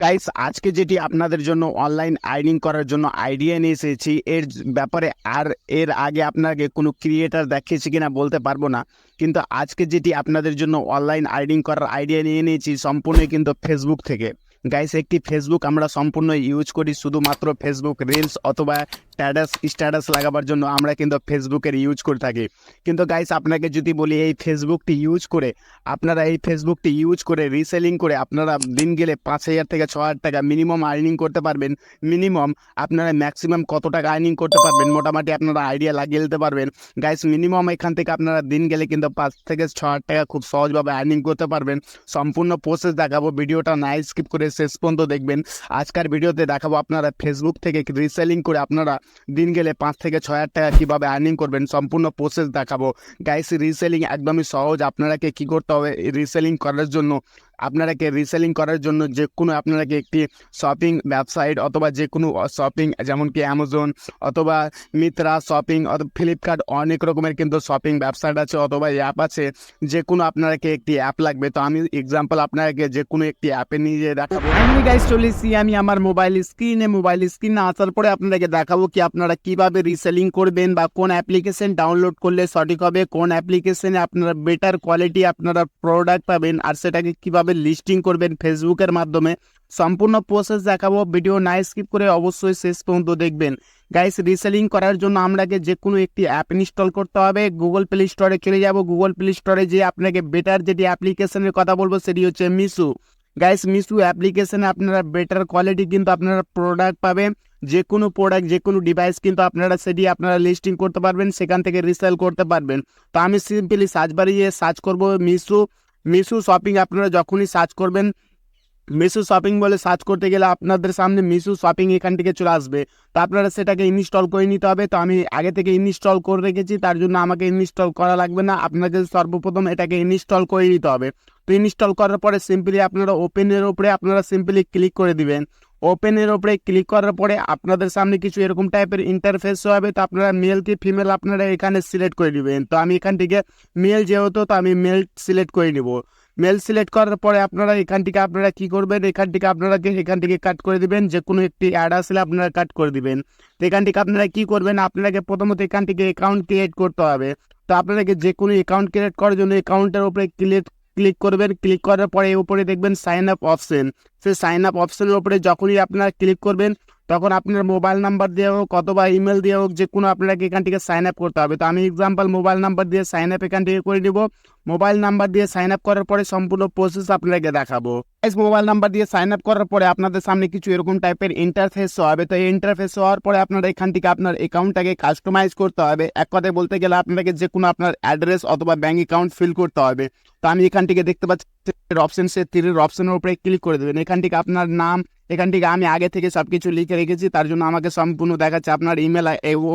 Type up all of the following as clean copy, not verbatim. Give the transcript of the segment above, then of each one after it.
Guys আজকে যেটি আপনাদের জন্য অনলাইন আর্নিং করার জন্য আইডিয়া নিয়ে এসেছি এর ব্যাপারে আর এর আগে আপনাকে কোনো ক্রিয়েটার দেখিয়েছি কিনা বলতে পারবো না, কিন্তু আজকে যেটি আপনাদের জন্য অনলাইন আর্নিং করার আইডিয়া নিয়ে নিয়েছি সম্পূর্ণই কিন্তু ফেসবুক থেকে। গাইস একটি ফেসবুক আমরা সম্পূর্ণ ইউজ করি শুধুমাত্র ফেসবুক রিলস অথবা স্ট্যাটাস লাগাবার জন্য আমরা কিন্তু ফেসবুকের ইউজ করে থাকি। কিন্তু গাইস আপনাকে যদি বলি এই ফেসবুকটি ইউজ করে রিসেলিং করে আপনারা দিন গেলে 5,000 থেকে 6,000 টাকা মিনিমাম আর্নিং করতে পারবেন। মিনিমাম আপনারা ম্যাক্সিমাম কত টাকা আর্নিং করতে পারবেন মোটামুটি আপনারা আইডিয়া লাগিয়ে নিতে পারবেন। গাইস মিনিমাম এখান থেকে আপনারা দিন গেলে কিন্তু 5 থেকে 6,000 টাকা খুব সহজভাবে আর্নিং করতে পারবেন। সম্পূর্ণ প্রসেস দেখাবো, ভিডিওটা না স্কিপ করে শেষ পর্যন্ত দেখবেন। আজকের ভিডিওতে দেখাবো আপনারা ফেসবুক থেকে রিসেলিং করে আপনারা দিন গেলে 5 থেকে 6,000 টাকা কীভাবে আর্নিং করবেন সম্পূর্ণ প্রসেস দেখাবো। গাইস রিসেলিং একদমই সহজ। আপনারাকে কী করতে হবে রিসেলিং করার জন্য যে কোনো আপনাকে একটি শপিং ওয়েবসাইট অথবা যে কোনো শপিং যেমন কি অ্যামাজন অথবা মিত্রা শপিং অথবা ফ্লিপকার্ট অনেক রকমের কিন্তু শপিং ওয়েবসাইট আছে অথবা অ্যাপ আছে। যে কোনো আপনাকে একটি অ্যাপ লাগবে, তো আমি এক্সাম্পল আপনাকে যে কোনো একটি অ্যাপে নিয়ে দেখাবো। আমি গাইস চলেছি আমি আমার মোবাইল স্ক্রিনে আসার পরে আপনাকে দেখাবো কি আপনারা কিভাবে রিসেলিং করবেন বা কোন অ্যাপ্লিকেশন ডাউনলোড করলে সঠিক হবে, কোন অ্যাপ্লিকেশনে আপনারা বেটার কোয়ালিটি আপনারা প্রোডাক্ট পাবেন আর সেটাকে কিভাবে লিস্টিং করবেন ফেসবুকের মাধ্যমে। সম্পূর্ণ প্রসেস দেখাবো, ভিডিও না স্কিপ করে অবশ্যই শেষ পর্যন্ত দেখবেন। গাইস রিসেলিং করার জন্য আপনাকে যে কোনো একটি অ্যাপ ইনস্টল করতে হবে। গুগল প্লে স্টোরে চলে যাব। গুগল প্লে স্টোরে যে আপনাকে বেটার যেটি অ্যাপ্লিকেশনের কথা বলবো সেটি হচ্ছে মিশো। গাইস মিশো অ্যাপ্লিকেশনে আপনারা বেটার কোয়ালিটি কিন্তু আপনারা প্রোডাক্ট পাবেন। যে কোনো প্রোডাক্ট যে কোনো ডিভাইস কিন্তু আপনারা লিস্টিং করতে পারবেন, সেখান থেকে রিসেল করতে পারবেন। তো আমি সিম্পলি সার্চ বারে গিয়ে সার্চ করবো মিশো শপিং। আপনারা যখনই সার্চ করবেন মিশো শপিং বলে সার্চ করতে গেলে আপনাদের সামনে মিশো শপিং এখান থেকে চলে আসবে। তো আপনারা সেটাকে ইনস্টল করে নিতে হবে। তো আমি আগে থেকে ইনস্টল করে রেখেছি, তার জন্য আমাকে ইনস্টল করা লাগবে না। আপনাকে সর্বপ্রথম এটাকে ইনস্টল করে নিতে হবে। তো ইনস্টল করার পরে সিম্পলি আপনারা ওপেনের ওপরে আপনারা সিম্পলি ক্লিক করে দিবেন। ওপেনের ওপরে ক্লিক করার পরে আপনাদের সামনে কিছু এরকম টাইপের ইন্টারফেস হবে। তো আপনারা মেল কি ফিমেল আপনারা এখানে সিলেক্ট করে নেবেন। তো আমি এখান থেকে মেল যেহেতু তো আমি মেল সিলেক্ট করে নিব। মেল সিলেক্ট করার পরে আপনারা এখান থেকে কি করবেন, এখান থেকে কাট করে দিবেন। যে কোনো একটি অ্যাড আসলে আপনারা কাট করে দিবেন। তো এখান থেকে আপনারা কি করবেন, আপনাকে প্রথমত এখান থেকে অ্যাকাউন্ট ক্রিয়েট করতে হবে। তো আপনাকে যে কোনো অ্যাকাউন্ট ক্রিয়েট করার জন্য অ্যাকাউন্টের উপরে ক্লিক করবেন। ক্লিক করার পরে উপরে দেখবেন সাইন আপ অপশন। সেই সাইন আপ অপশনের উপরে যখনই আপনারা ক্লিক করবেন তখন আপনার মোবাইল নাম্বার দিয়ে হোক অথবা ইমেল দিয়ে হোক যে কোনো আপনাকে এখান থেকে সাইন আপ করতে হবে। তো আমি এক্সাম্পল মোবাইল নাম্বার দিয়ে সাইন আপ এখান থেকে করে দিব। মোবাইল নাম্বার দিয়ে সাইন আপ করার পরে সম্পূর্ণ প্রসেস আপনাকে দেখাবো। মোবাইল নাম্বার দিয়ে সাইন আপ করার পরে আপনাদের সামনে কিছু এরকম টাইপের ইন্টারফেস হবে। তো এই ইন্টারফেস হওয়ার পরে আপনারা এখান থেকে আপনার অ্যাকাউন্টটাকে কাস্টমাইজ করতে হবে। এক কথায় বলতে গেলে আপনাকে যে কোনো আপনার অ্যাড্রেস অথবা ব্যাঙ্ক অ্যাকাউন্ট ফিল করতে হবে। তো আমি এখান থেকে দেখতে পাচ্ছি অপশন, সে তীরের অপশনের উপরে ক্লিক করে দেবেন। এখান থেকে আপনার নাম, এখান থেকে আমি আগে থেকে সব কিছু লিখে রেখেছি, তার জন্য আমাকে সম্পূর্ণ দেখাচ্ছে। আপনার ইমেল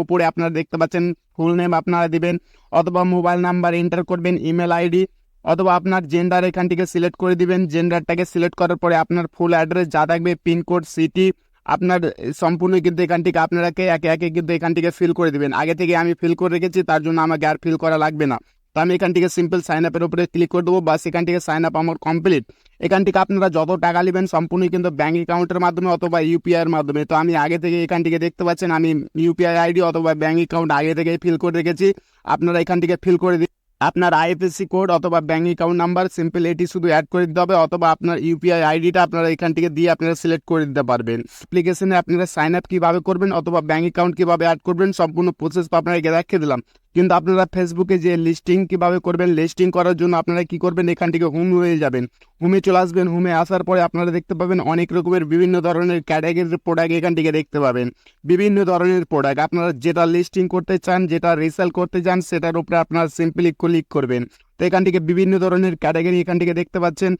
ওপরে আপনারা দেখতে পাচ্ছেন ফুল নেম আপনারা দিবেন অথবা মোবাইল নাম্বার এন্টার করবেন, ইমেল আইডি অথবা আপনার জেন্ডার এখান থেকে সিলেক্ট করে দিবেন। জেন্ডারটাকে সিলেক্ট করার পরে আপনার ফুল অ্যাড্রেস যা থাকবে, পিনকোড, সিটি আপনার সম্পূর্ণ কিন্তু এখান থেকে আপনারাকে একে একে কিন্তু এখান থেকে ফিল করে দিবেন। আগে থেকে আমি ফিল করে রেখেছি, তার জন্য আমাকে আর ফিল করা লাগবে না। তো আমি এখান থেকে সিম্পল সাইন আপের উপরে ক্লিক করে দেবো, বাস এখান থেকে সাইন আপ আমার কমপ্লিট। এখান থেকে আপনারা যত টাকা নেবেন সম্পূর্ণ কিন্তু ব্যাঙ্ক অ্যাকাউন্টের মাধ্যমে অথবা ইউপিআইয়ের মাধ্যমে। তো আমি আগে থেকে এখান থেকে দেখতে পাচ্ছেন আমি ইউপিআই আইডি অথবা ব্যাঙ্ক অ্যাকাউন্ট আগে থেকে ফিল করে রেখেছি। আপনারা এখান থেকে ফিল করে দিন আপনার আইএফএসসি কোড অথবা ব্যাঙ্ক অ্যাকাউন্ট নাম্বার, সিম্পল এটি শুধু অ্যাড করে দিতে হবে অথবা আপনার ইউপিআই আইডিটা আপনারা এখান থেকে দিয়ে আপনারা সিলেক্ট করে দিতে পারবেন। অ্যাপ্লিকেশনে আপনারা সাইন আপ কীভাবে করবেন অথবা ব্যাঙ্ক অ্যাকাউন্ট কীভাবে অ্যাড করবেন সম্পূর্ণ প্রসেস আপনাকে দেখিয়ে দিলাম। কিন্তু আপনারা ফেসবুকে যে লিস্টিং কীভাবে করবেন, লিস্টিং করার জন্য আপনারা কি করবেন, এখান থেকে হোম হয়ে যাবেন। হোমে চলে আসবেন। হোমে আসার পরে আপনারা দেখতে পাবেন অনেক রকমের বিভিন্ন ধরনের ক্যাটাগরির প্রোডাক্ট এখান থেকে দেখতে পাবেন। বিভিন্ন ধরনের প্রোডাক্ট আপনারা যেটা লিস্টিং করতে চান, যেটা রিসেল করতে চান সেটার উপরে আপনারা সিম্পলি ক্লিক করবেন। তো এখান থেকে বিভিন্ন ধরনের ক্যাটাগরি এখান থেকে দেখতে পাচ্ছেন,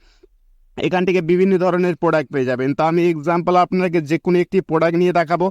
এখান থেকে বিভিন্ন ধরনের প্রোডাক্ট পেয়ে যাবেন। তো আমি এক্সাম্পল আপনাকে যে কোনো একটি প্রোডাক্ট নিয়ে দেখাবো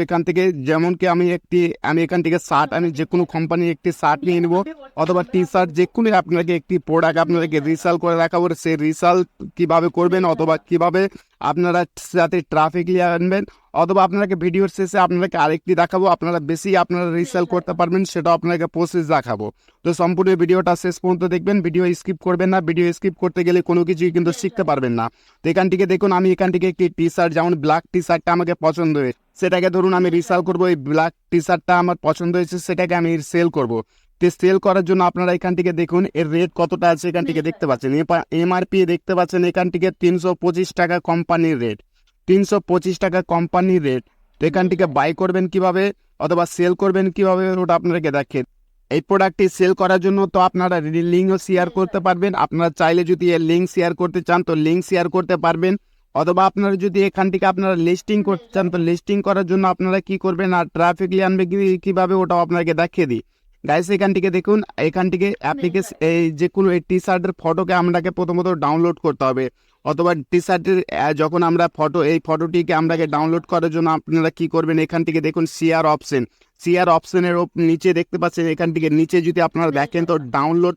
এখান থেকে। যেমন কি আমি এখান থেকে শার্ট, আমি যে কোনো কোম্পানির একটি শার্ট নিয়ে নেবো অথবা টি শার্ট, যে কোনো আপনাকে একটি প্রোডাক্ট আপনাকে রিসেল করে দেখাবো। সেই রিসেল কীভাবে করবেন অথবা কীভাবে আপনারা সাথে ট্রাফিক নিয়ে আনবেন অথবা আপনাকে ভিডিওর শেষে আপনাকে আরেকটি দেখাবো, আপনারা বেশি আপনারা রিসেল করতে পারবেন, সেটাও আপনাকে প্রসেস দেখাবো। তো সম্পূর্ণ ভিডিওটা শেষ পর্যন্ত দেখবেন, ভিডিও স্কিপ করবেন না, ভিডিও স্কিপ করতে গেলে কোনো কিছুই কিন্তু শিখতে পারবেন না। তো এখান থেকে দেখুন, আমি এখান থেকে একটি টি শার্ট, যেমন ব্ল্যাক টি শার্টটা আমাকে পছন্দ হয়েছে, সেটাকে ধরুন আমি রিসেল করবো। এই ব্ল্যাক টি শার্টটা আমার পছন্দ হয়েছে, সেটাকে আমি সেল করবো। তো সেল করার জন্য আপনারা এখান থেকে দেখুন এর রেট কতটা আছে, এখান থেকে দেখতে পাচ্ছেন এমআরপি দেখতে পাচ্ছেন, এখান থেকে 325 টাকা কোম্পানির রেট, 325 টাকা কোম্পানির রেট। তো এখান থেকে বাই করবেন কিভাবে অথবা সেল করবেন কিভাবে, ওটা আপনাকে দেখে। এই প্রোডাক্টটি সেল করার জন্য তো আপনারা লিঙ্কও শেয়ার করতে পারবেন, আপনারা চাইলে যদি এর লিঙ্ক শেয়ার করতে চান তো লিঙ্ক শেয়ার করতে পারবেন, অথবা আপনারা যদি এখান থেকে আপনারা লিস্টিং করতে চান তো লিস্টিং করার জন্য আপনারা কি করবেন, আর ট্রাফিক আনবে কিভাবে ওটাও আপনাকে দেখিয়ে দিই। গাইস এখান থেকে দেখুন, এখান থেকে অ্যাপ্লিকেশন এই যে কোনো এই টি শার্টের ফটোকে আপনাকে প্রথমত ডাউনলোড করতে হবে, অথবা টি শার্টের যখন আমরা এই ফটোটিকে আপনাকে ডাউনলোড করার জন্য আপনারা কি করবেন, এখান থেকে দেখুন শেয়ার অপশনের নিচে দেখতে পাচ্ছেন, এখান থেকে নিচে যদি আপনারা দেখেন তো ডাউনলোড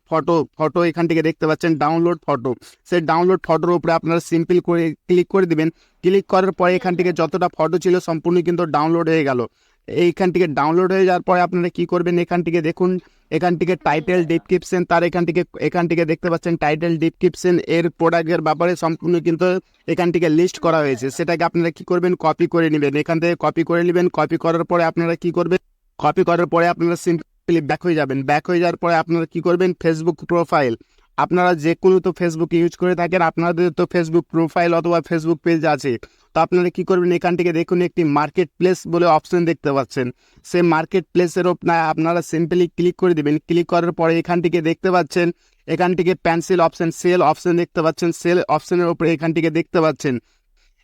ফটো এখান থেকে দেখতে পাচ্ছেন ডাউনলোড ফটো। সেই ডাউনলোড ফটোর উপরে আপনারা সিম্পল করে ক্লিক করে দিবেন। ক্লিক করার পরে এখান থেকে যতটা ফটো ছিল সম্পূর্ণ কিন্তু ডাউনলোড হয়ে গেল। এইখান থেকে ডাউনলোড হয়ে যাওয়ার পরে আপনারা কি করবেন, এখান থেকে দেখুন, এখান থেকে টাইটেল ডিসক্রিপশন, তার এখান থেকে দেখতে পাচ্ছেন টাইটেল ডিসক্রিপশন এর প্রোডাক্টের ব্যাপারে সম্পূর্ণ কিন্তু এখান থেকে লিস্ট করা হয়েছে। সেটাকে আপনারা কি করবেন, কপি করে নেবেন, এখান থেকে কপি করে নেবেন। কপি করার পরে আপনারা কি করবেন, কপি করার পরে আপনারা সিম্পলি ব্যাক হয়ে যাবেন। ব্যাক হয়ে যাওয়ার পরে আপনারা কি করবেন, ফেসবুক প্রোফাইল, আপনারা যে কোনো তো ফেসবুক ইউজ করে থাকেন, আপনাদের তো ফেসবুক প্রোফাইল অথবা ফেসবুক পেজ আছে, তো আপনারা কি করবেন, এখান থেকে দেখুন একটি মার্কেট প্লেস বলে অপশন দেখতে পাচ্ছেন, সেই মার্কেট প্লেসের ওপর আপনারা সিম্পলি ক্লিক করে দেবেন। ক্লিক করার পরে এখান থেকে দেখতে পাচ্ছেন, এখান থেকে পেন্সিল অপশন, সেল অপশন দেখতে পাচ্ছেন, সেল অপশনের উপরে এখান থেকে দেখতে পাচ্ছেন,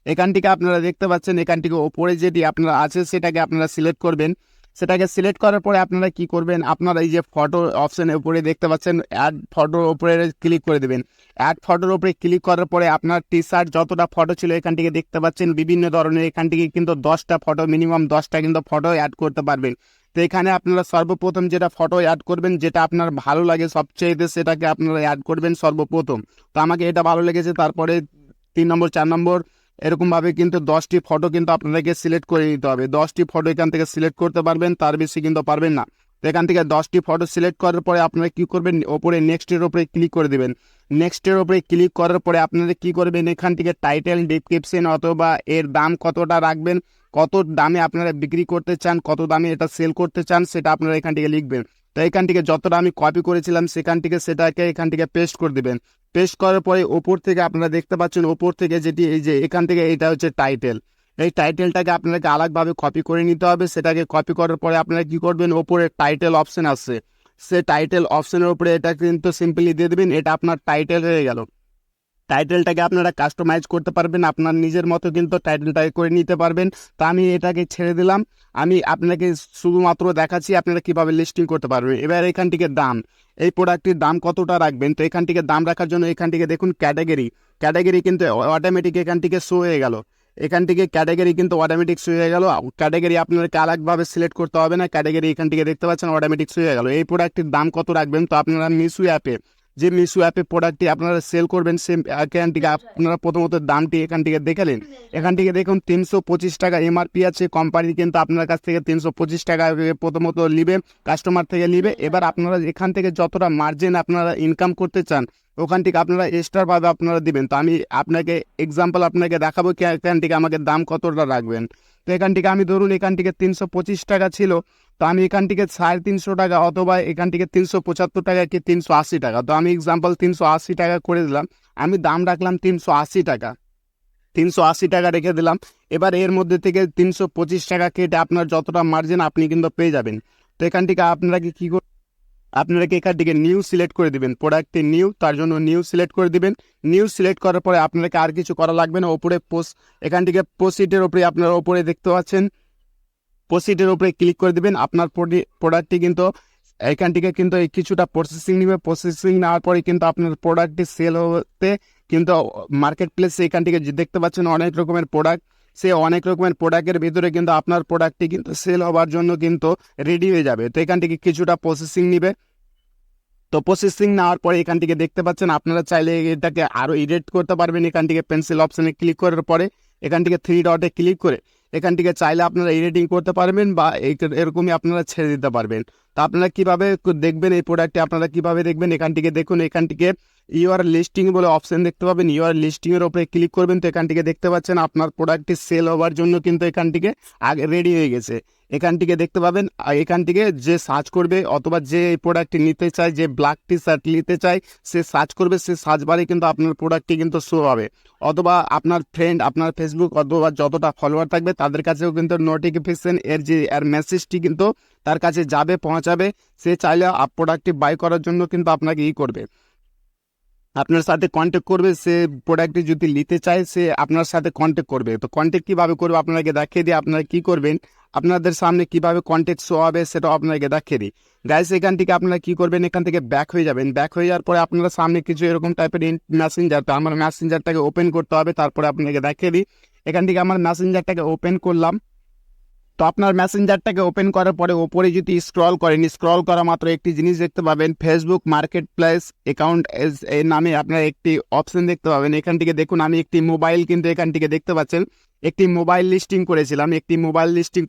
এখান থেকে আপনারা দেখতে পাচ্ছেন, এখান থেকে ওপরে যেটি আপনারা আছে সেটাকে আপনারা সিলেক্ট করবেন। সেটাকে সিলেক্ট করার পরে আপনারা কি করবেন, আপনারা এই যে ফটো অপশনের উপরে দেখতে পাচ্ছেন অ্যাড ফটোর উপরে ক্লিক করে দেবেন। অ্যাড ফটোর উপরে ক্লিক করার পরে আপনার টি শার্ট যতটা ফটো ছিল এখান থেকে দেখতে পাচ্ছেন বিভিন্ন ধরনের, এখান থেকে কিন্তু 10টা ফটো, মিনিমাম 10টা কিন্তু ফটো অ্যাড করতে পারবেন। তো এখানে আপনারা সর্বপ্রথম যেটা ফটো অ্যাড করবেন, যেটা আপনার ভালো লাগে সবচেয়ে, সেটাকে আপনারা অ্যাড করবেন সর্বপ্রথম। তো আমাকে এটা ভালো লেগেছে, তারপরে 3 নম্বর 4 নম্বর এরকমভাবে কিন্তু 10টি ফটো কিন্তু আপনাদেরকে সিলেক্ট করে নিতে হবে। 10টি ফটো এখান থেকে সিলেক্ট করতে পারবেন, তার বেশি কিন্তু পারবেন না। তো এখান থেকে 10টি ফটো সিলেক্ট করার পরে আপনারা কী করবেন, ওপরে নেক্সটের ওপরে ক্লিক করে দেবেন। নেক্সটের ওপরে ক্লিক করার পরে আপনারা কী করবেন, এখান থেকে টাইটেল ডিসক্রিপশন অথবা এর দাম কতটা রাখবেন, কত দামে আপনারা বিক্রি করতে চান, কত দামে এটা সেল করতে চান, সেটা আপনারা এখান থেকে লিখবেন। তো এখান থেকে যতটা আমি কপি করেছিলাম সেখান থেকে সেটাকে এখান থেকে পেস্ট করে দেবেন। পেস্ট করার পরে ওপর থেকে আপনারা দেখতে পাচ্ছেন, ওপর থেকে যেটি এই যে এখান থেকে এটা হচ্ছে টাইটেল, এই টাইটেলটাকে আপনাকে আলাদাভাবে কপি করে নিতে হবে। সেটাকে কপি করার পরে আপনারা কি করবেন, ওপরে টাইটেল অপশন আসছে, সে টাইটেল অপশনের উপরে এটা কিন্তু সিম্পলি দিয়ে দেবেন, এটা আপনার টাইটেল হয়ে গেল। টাইটেলটাকে আপনারা কাস্টমাইজ করতে পারবেন, আপনার নিজের মতো কিন্তু টাইটেলটাকে করে নিতে পারবেন। তা আমি এটাকে ছেড়ে দিলাম, আমি আপনাকে শুধুমাত্র দেখাচ্ছি আপনারা কীভাবে লিস্টিং করতে পারবেন। এবার এখান থেকে দাম, এই প্রোডাক্টটির দাম কতটা রাখবেন, তো এখান থেকে দাম রাখার জন্য এখান থেকে দেখুন ক্যাটাগরি কিন্তু অটোমেটিক এখান থেকে শো হয়ে গেল। এখান থেকে ক্যাটাগরি কিন্তু অটোমেটিক শো হয়ে গেল। ক্যাটাগরি আপনাকে আলাদাভাবে সিলেক্ট করতে হবে না, ক্যাটাগরি এখান থেকে দেখতে পাচ্ছেন অটোমেটিক শো হয়ে গেল। এই প্রোডাক্টটির দাম কত রাখবেন, তো আপনারা মিশো অ্যাপে প্রোডাক্টটি আপনারা সেল করবেন, সেম এখান থেকে আপনারা প্রথমত দামটি এখান থেকে দেখালেন। এখান থেকে দেখুন 325 টাকা এমআরপি আছে, কোম্পানি কিন্তু আপনার কাছ থেকে 325 টাকা প্রথমত নিবে, কাস্টমার থেকে নিবে। এবার আপনারা এখান থেকে যতটা মার্জিন আপনারা ইনকাম করতে চান ওখান থেকে আপনারা এক্সট্রাভাবে আপনারা দিবেন। তো আমি আপনাকে এক্সাম্পল আপনাকে দেখাবো কি এখান থেকে আমাকে দাম কতটা রাখবেন। তো এখান থেকে আমি ধরুন এখান থেকে 325 টাকা ছিল, তো আমি এখান থেকে 350 টাকা অথবা এখান থেকে 375 টাকা কি 380 টাকা, তো আমি এক্সাম্পল 380 টাকা করে দিলাম। আমি দাম রাখলাম 380 টাকা, 380 টাকা রেখে দিলাম। এবার এর মধ্যে থেকে 325 টাকা কেটে আপনার যতটা মার্জিন আপনি কিন্তু পেয়ে যাবেন। তো এখান থেকে আপনাকে কী করবেন, আপনাকে এখান থেকে নিউ সিলেক্ট করে দিবেন, প্রোডাক্টে নিউ, তার জন্য নিউ সিলেক্ট করে দিবেন। নিউ সিলেক্ট করার পরে আপনাকে আর কিছু করা লাগবে না, ওপরে এখান থেকে প্রসিডের ওপরে আপনারা ওপরে দেখতে পাচ্ছেন, প্রসিডের উপরে ক্লিক করে দিবেন। আপনার প্রোডাক্টটি কিন্তু এখান থেকে কিন্তু কিছুটা প্রসেসিং নেবে, প্রসেসিং নেওয়ার পরে কিন্তু আপনার প্রোডাক্টটি সেল হতে কিন্তু মার্কেট প্লেসে এখান থেকে দেখতে পাচ্ছেন অনেক রকমের প্রোডাক্ট, সে অনেক রকমের প্রোডাক্টের ভিতরে কিন্তু আপনার প্রোডাক্টটি কিন্তু সেল হওয়ার জন্য কিন্তু রেডি হয়ে যাবে। তো এখান থেকে কিছুটা প্রসেসিং নেবে। তো প্রসেসিং নেওয়ার পরে এখান থেকে দেখতে পাচ্ছেন আপনারা চাইলে এটাকে আরও এডিট করতে পারবেন। এখান থেকে পেন্সিল অপশানে ক্লিক করার পরে এখান থেকে 3 ডটে ক্লিক করে এখান থেকে চাইলে আপনারা এডিটিং করতে পারবেন বা এরকমই আপনারা ছেড়ে দিতে পারবেন। তো আপনারা কিভাবে দেখবেন এই প্রোডাক্টটি, আপনারা কিভাবে দেখবেন এখান থেকে দেখুন, এখান থেকে ইউর লিস্টিং বলে অপশন দেখতে পাবেন, ইউর লিস্টিং এর উপরে ক্লিক করবেন। তো এখান থেকে দেখতে পাচ্ছেন আপনার প্রোডাক্টটি সেল হওয়ার জন্য কিন্তু এখান থেকে আগে রেডি হয়ে গেছে। এখান থেকে দেখতে পাবেন, এখান থেকে যে সার্চ করবে অথবা যে এই প্রোডাক্টটি নিতে চায়, যে ব্ল্যাক টি শার্ট নিতে চায়, সে সার্চ করবে, সে সার্চ বারে কিন্তু আপনার প্রোডাক্টটি কিন্তু শো হবে। অথবা আপনার ফ্রেন্ড, আপনার ফেসবুক অথবা যতটা ফলোয়ার থাকবে তাদের কাছেও কিন্তু নোটিফিকেশন এর মেসেজটি কিন্তু তার কাছে যাবে, পৌঁছাবে। সে চাইলে প্রোডাক্টটি বাই করার জন্য কিন্তু আপনাকে করবে, আপনার সাথে কন্ট্যাক্ট করবে। সে প্রোডাক্টটি যদি নিতে চায় সে আপনার সাথে কন্ট্যাক্ট করবে। তো কন্ট্যাক্ট কীভাবে করবে আপনাকে দেখিয়ে দিই, আপনারা কী করবেন, আপনাদের সামনে কিভাবে কন্ট্যাক্ট শো হবে সেটাও আপনাকে দেখিয়ে দিই। গাইস এখান থেকে আপনারা কী করবেন, এখান থেকে ব্যাক হয়ে যাবেন। ব্যাক হয়ে যাওয়ার পরে আপনারা সামনে কিছু এরকম টাইপের মেসেঞ্জার, তো আমার মেসেঞ্জারটাকে ওপেন করতে হবে। তারপরে আপনাকে দেখিয়ে দিই, এখান থেকে আমার মেসেঞ্জারটাকে ওপেন করলাম। তো আপনার মেসেঞ্জারটাকে ওপেন করার পরে ওপরে যদি স্ক্রল করেন, স্ক্রল করা মাত্র একটি জিনিস দেখতে পাবেন, ফেসবুক মার্কেট প্লেস অ্যাকাউন্ট এর নামে আপনার একটি অপশন দেখতে পাবেন। এখান থেকে দেখুন আমি একটি মোবাইল কিন্তু এখান থেকে দেখতে পাচ্ছেন একটি মোবাইল লিস্টিং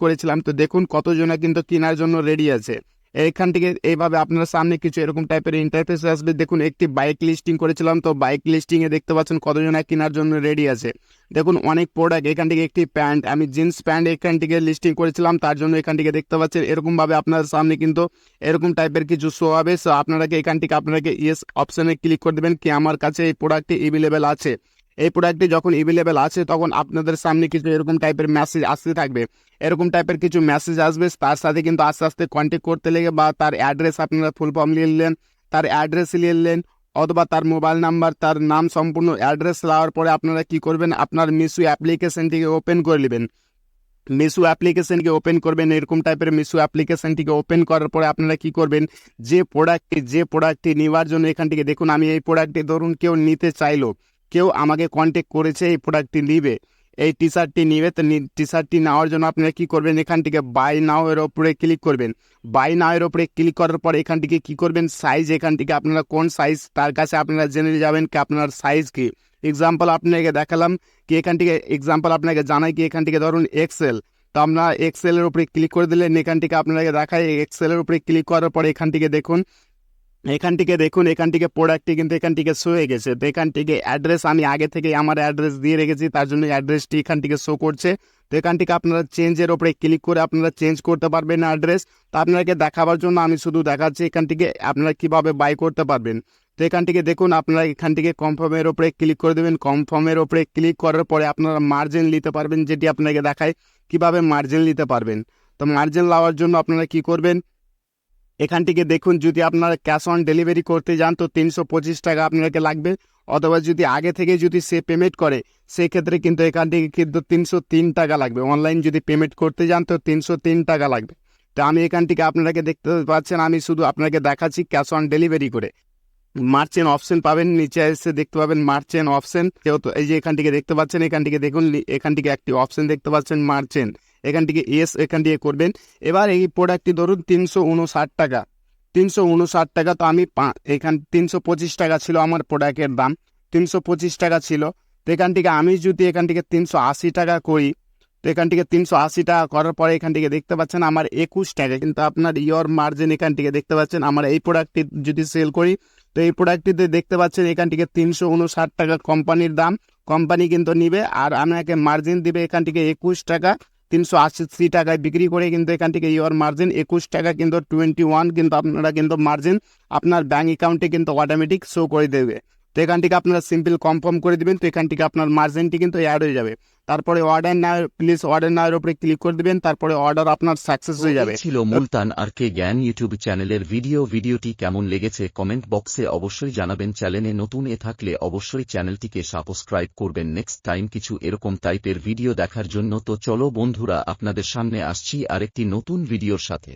করেছিলাম। তো দেখুন কতজনা কিন্তু কেনার জন্য রেডি আছে। এখান থেকে এইভাবে আপনার সামনে কিছু এরকম টাইপের ইন্টারফেস আসবে। দেখুন একটি বাইক লিস্টিং করেছিলাম, তো বাইক লিস্টিংয়ে দেখতে পাচ্ছেন কতজনা কেনার জন্য রেডি আছে। দেখুন অনেক প্রোডাক্ট, এখান থেকে একটি প্যান্ট, আমি জিন্স প্যান্ট এখান থেকে লিস্টিং করেছিলাম, তার জন্য এখান থেকে দেখতে পাচ্ছেন এরকমভাবে আপনার সামনে কিন্তু এরকম টাইপের কিছু শো হবে। সো আপনাকে এখান থেকে আপনাকে ইয়েস অপশানে ক্লিক করে দেবেন কি আমার কাছে এই প্রোডাক্টটি অ্যাভেলেবেল আছে। এই প্রোডাক্টটি যখন অ্যাভেলেবেল আছে তখন আপনাদের সামনে কিছু এরকম টাইপের মেসেজ আসতে থাকবে, এরকম টাইপের কিছু মেসেজ আসবে। তার সাথে কিন্তু আস্তে আস্তে কন্ট্যাক্ট করতে লেগে বা তার অ্যাড্রেস আপনারা ফুল ফর্ম নিয়ে নিলেন, তার অ্যাড্রেস নিয়ে নিলেন অথবা তার মোবাইল নাম্বার, তার নাম, সম্পূর্ণ অ্যাড্রেস নেওয়ার পরে আপনারা কি করবেন, আপনার মিশো অ্যাপ্লিকেশনটিকে ওপেন করে নেবেন। মিশো অ্যাপ্লিকেশনকে ওপেন করবেন, এরকম টাইপের মিশো অ্যাপ্লিকেশনটিকে ওপেন করার পরে আপনারা কি করবেন, যে প্রোডাক্টটি নেওয়ার জন্য এখান থেকে দেখুন আমি এই প্রোডাক্টটি ধরুন কেউ নিতে চাইলো, কেউ আমাকে কন্ট্যাক্ট করেছে এই প্রোডাক্টটি নিবে, এই টি শার্টটি নিবে। তো টি শার্টটি নেওয়ার জন্য আপনারা কী করবেন, এখান থেকে বাই নাও এর ওপরে ক্লিক করবেন। বাই নাও এর ওপরে ক্লিক করার পরে এখান থেকে কী করবেন, সাইজ, এখান থেকে আপনারা কোন সাইজ তার কাছে আপনারা জেনে যাবেন কি আপনার সাইজ কি। এক্সাম্পল আপনাকে দেখালাম কি, এখান থেকে এক্সাম্পল আপনাকে জানাই কি, এখান থেকে ধরুন এক্সেল, তো আমরা এক্সেলের উপরে ক্লিক করে দিলেন। এখান থেকে আপনাকে দেখায় এক্সেলের উপরে ক্লিক করার পরে এখান থেকে দেখুন এখান থেকে প্রোডাক্টটি কিন্তু এখান থেকে শো হয়ে গেছে। তো এখান থেকে অ্যাড্রেস আমি আগে থেকে আমার অ্যাড্রেস দিয়ে রেখেছি, তার জন্য অ্যাড্রেসটি এখান থেকে শো করছে। তো এখান থেকে আপনারা চেঞ্জের ওপরে ক্লিক করে আপনারা চেঞ্জ করতে পারবেন অ্যাড্রেস। তো আপনাকে দেখাবার জন্য আমি শুধু দেখাচ্ছি এখান থেকে আপনারা কিভাবে বাই করতে পারবেন। তো এখান থেকে দেখুন আপনারা এখান থেকে কনফার্মের ওপরে ক্লিক করে দেবেন। কনফার্মের ওপরে ক্লিক করার পরে আপনারা মার্জিন নিতে পারবেন, যেটি আপনাকে দেখায় কিভাবে মার্জিন নিতে পারবেন। তো মার্জিন নেওয়ার জন্য আপনারা কি করবেন, এখান থেকে দেখুন যদি আপনারা ক্যাশ অন ডেলিভারি করতে যান তো 325 টাকা আপনাকে লাগবে, অথবা যদি আগে থেকে যদি সে পেমেন্ট করে সেক্ষেত্রে কিন্তু এখান থেকে কিন্তু 303 টাকা লাগবে। অনলাইন যদি পেমেন্ট করতে যান তো 303 টাকা লাগবে। তো আমি এখান থেকে আপনাকে দেখতে পাচ্ছেন আমি শুধু আপনাকে দেখাচ্ছি ক্যাশ অন ডেলিভারি করে। মার্চেন্ট অপশন পাবেন, নিচে এসে দেখতে পাবেন মার্চেন্ট অপশন। যেহেতু এই যে এখান থেকে দেখতে পাচ্ছেন, এখান থেকে দেখুন এখান থেকে একটি অপশন দেখতে পাচ্ছেন মার্চেন্ট, এখান থেকে এস এখান থেকে করবেন। এবার এই প্রোডাক্টটি ধরুন 359 টাকা, 359 টাকা। তো আমি এখান 325 টাকা ছিল আমার প্রোডাক্টের দাম, 325 টাকা ছিল। তো এখান থেকে আমি যদি এখান থেকে 380 টাকা করি, তো এখান থেকে 380 টাকা করার পরে এখান থেকে দেখতে পাচ্ছেন আমার 21 টাকা, কিন্তু আপনার ইয়র মার্জিন এখান থেকে দেখতে পাচ্ছেন আমার এই প্রোডাক্টটি যদি সেল করি তো এই প্রোডাক্টটিতে দেখতে পাচ্ছেন এখান থেকে 359 টাকা কোম্পানির দাম, কোম্পানি কিন্তু নিবে আর আপনাকে মার্জিন দিবে এখান থেকে 21 টাকা। 380 টাকায় বিক্রি করে কিন্তু এখান থেকে ইয়র মার্জিন 21 টাকা কিন্তু 21 কিন্তু আপনারা কিন্তু মার্জিন আপনার ব্যাঙ্ক অ্যাকাউন্টে কিন্তু অটোমেটিক শো করে দেবে। তো এখান থেকে আপনারা সিম্পল কনফার্ম করে দিবেন, তো এখান থেকে আপনার মার্জিনটি কিন্তু অ্যাড হয়ে যাবে। তারপরে অর্ডার নাও, প্লিজ অর্ডার নাও এর উপরে ক্লিক করে দিবেন, তারপরে অর্ডার আপনার সাকসেস হয়ে যাবে। ছিল মুলতান আর কে জ্ঞান ইউটিউব চ্যানেলের ভিডিওটি কেমন লেগেছে কমেন্ট বক্সে অবশ্যই জানাবেন। চ্যানেলে নতুন থাকলে অবশ্যই চ্যানেলটিকে সাবস্ক্রাইব করবেন নেক্সট টাইম কিছু এরকম টাইপের ভিডিও দেখার জন্য। তো চলো বন্ধুরা, আপনাদের সামনে আসছি আরেকটি নতুন ভিডিওর সাথে।